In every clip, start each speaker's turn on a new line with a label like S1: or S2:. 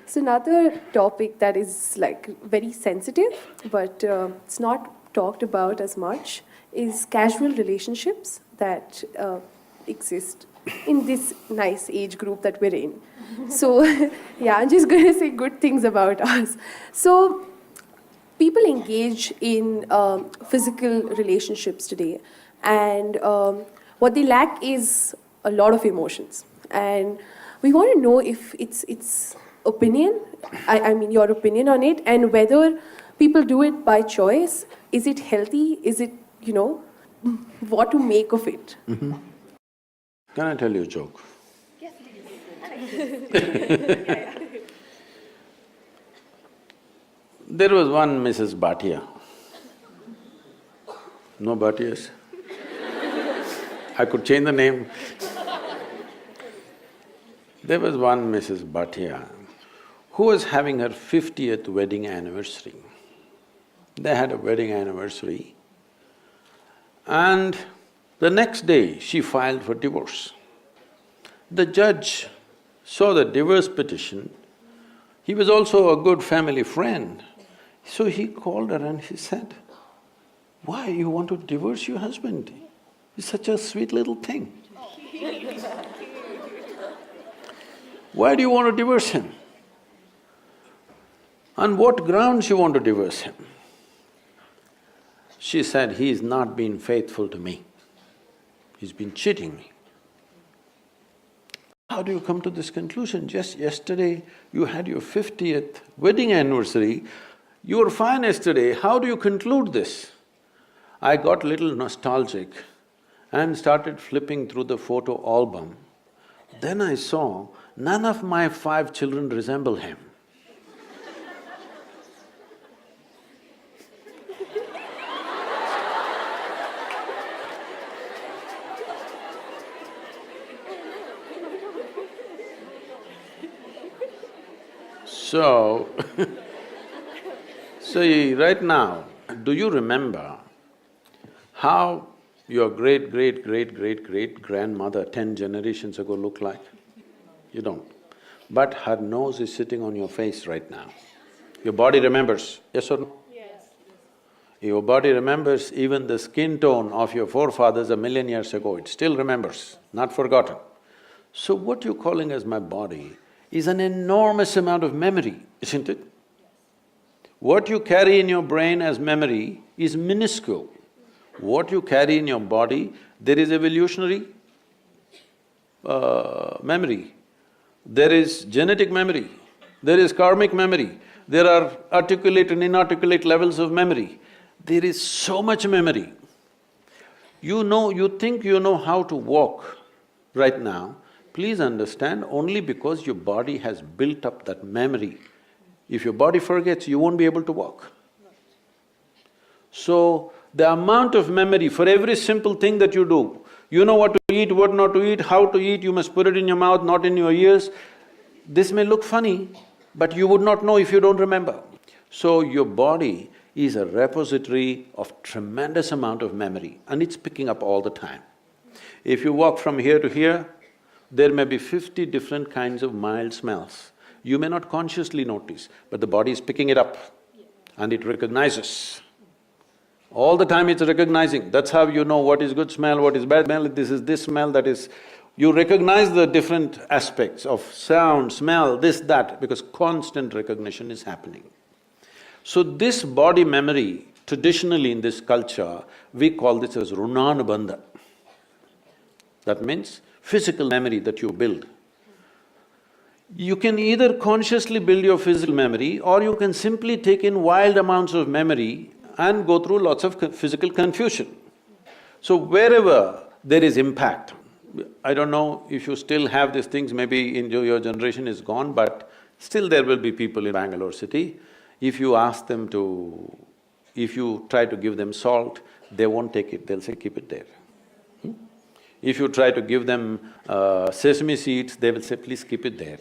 S1: So another topic that is like very sensitive, but it's not talked about as much, is casual relationships that exist in this nice age group that we're in. So yeah, I'm just going to say good things about us. So people engage in physical relationships today, and what they lack is a lot of emotions. And we want to know if it's opinion, I mean your opinion on it, and whether people do it by choice. Is it healthy? Is it, what to make of it?
S2: Can I tell you a joke?
S1: Yes, please.
S2: There was one Mrs. Bhatia. No Bhatias? I could change the name. There was one Mrs. Bhatia who was having her 50th wedding anniversary. They had a wedding anniversary and the next day she filed for divorce. The judge saw the divorce petition. He was also a good family friend. So he called her and he said, "Why you want to divorce your husband? He's such a sweet little thing. Why do you want to divorce him? On what grounds you want to divorce him?" She said, "He's not been faithful to me. He's been cheating me." How do you come to this conclusion? Just yesterday you had your 50th wedding anniversary, you were fine yesterday, how do you conclude this? I got little nostalgic and started flipping through the photo album. Then I saw none of my 5 children resemble him. So, right now, do you remember how your great-great-great-great-great-grandmother 10 generations ago looked like? You don't. But her nose is sitting on your face right now. Your body remembers, yes or no?
S1: Yes.
S2: Your body remembers even the skin tone of your forefathers 1,000,000 years ago, it still remembers, not forgotten. So what you're calling as my body is an enormous amount of memory, isn't it? What you carry in your brain as memory is minuscule. What you carry in your body, there is evolutionary memory, there is genetic memory, there is karmic memory, there are articulate and inarticulate levels of memory. There is so much memory. You think you know how to walk right now, please understand, only because your body has built up that memory. If your body forgets, you won't be able to walk. So, the amount of memory for every simple thing that you do, you know what to eat, what not to eat, how to eat, you must put it in your mouth, not in your ears. This may look funny, but you would not know if you don't remember. So, your body is a repository of tremendous amount of memory and it's picking up all the time. If you walk from here to here, there may be 50 different kinds of mild smells. You may not consciously notice, but the body is picking it up and it recognizes. All the time it's recognizing, that's how you know what is good smell, what is bad smell, this is this smell, that is… You recognize the different aspects of sound, smell, this, that, because constant recognition is happening. So this body memory, traditionally in this culture, we call this as runanubandha. That means physical memory that you build. You can either consciously build your physical memory or you can simply take in wild amounts of memory and go through lots of physical confusion. So wherever there is impact, I don't know if you still have these things, maybe in your generation is gone, but still there will be people in Bangalore city, if you ask them to… if you try to give them salt, they won't take it, they'll say, keep it there. If you try to give them sesame seeds, they will say, please keep it there.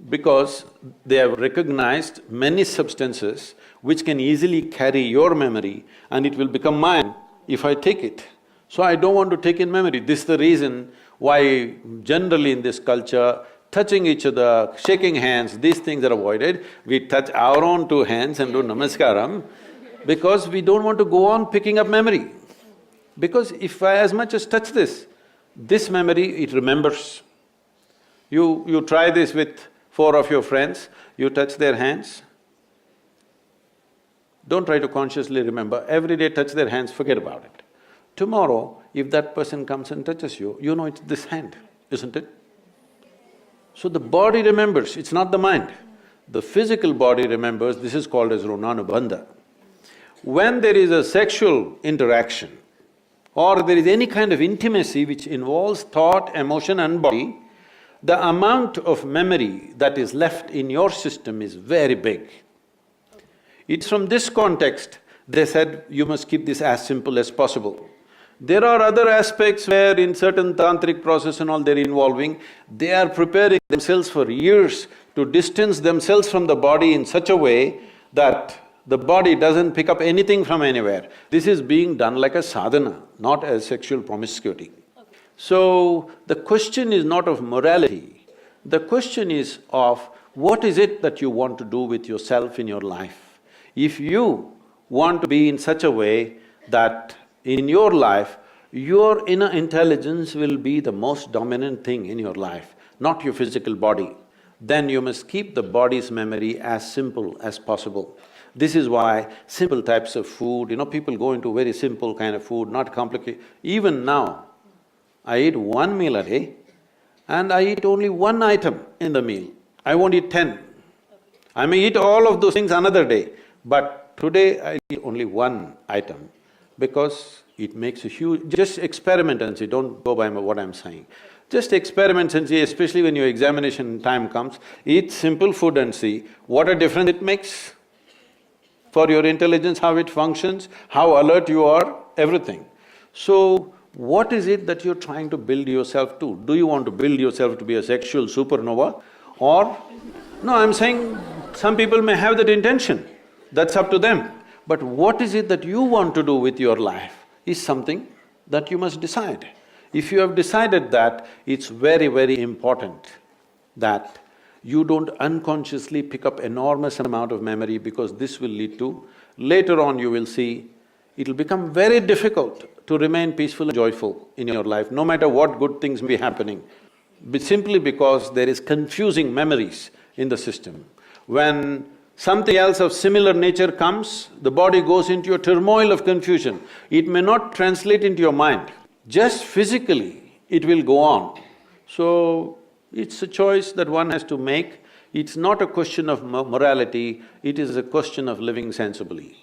S2: Because they have recognized many substances which can easily carry your memory and it will become mine if I take it. So I don't want to take in memory. This is the reason why generally in this culture, touching each other, shaking hands, these things are avoided. We touch our own two hands and do namaskaram because we don't want to go on picking up memory. Because if I as much as touch this memory, it remembers. You try this with four of your friends, you touch their hands. Don't try to consciously remember, every day touch their hands, forget about it. Tomorrow, if that person comes and touches you, you know it's this hand, isn't it? So the body remembers, it's not the mind. The physical body remembers, this is called as runanubandha. When there is a sexual interaction or there is any kind of intimacy which involves thought, emotion and body, the amount of memory that is left in your system is very big. It's from this context, they said you must keep this as simple as possible. There are other aspects where in certain tantric process and all they're involving, they are preparing themselves for years to distance themselves from the body in such a way that the body doesn't pick up anything from anywhere. This is being done like a sadhana, not as sexual promiscuity. So, the question is not of morality, the question is of what is it that you want to do with yourself in your life. If you want to be in such a way that in your life, your inner intelligence will be the most dominant thing in your life, not your physical body, then you must keep the body's memory as simple as possible. This is why simple types of food, people go into very simple kind of food, not complicated. Even now, I eat one meal a day and I eat only one item in the meal. I won't eat 10. I may eat all of those things another day, but today I eat only one item because it makes a huge… Just experiment and see, don't go by what I'm saying. Just experiment and see, especially when your examination time comes, eat simple food and see what a difference it makes for your intelligence, how it functions, how alert you are, everything. So, what is it that you're trying to build yourself to? Do you want to build yourself to be a sexual supernova or… No, I'm saying some people may have that intention, that's up to them. But what is it that you want to do with your life is something that you must decide. If you have decided that, it's very, very important that you don't unconsciously pick up enormous amount of memory because this will lead to… Later on you will see, it'll become very difficult to remain peaceful and joyful in your life, no matter what good things may be happening, simply because there is confusing memories in the system. When something else of similar nature comes, the body goes into a turmoil of confusion. It may not translate into your mind, just physically it will go on. So, it's a choice that one has to make. It's not a question of morality, it is a question of living sensibly.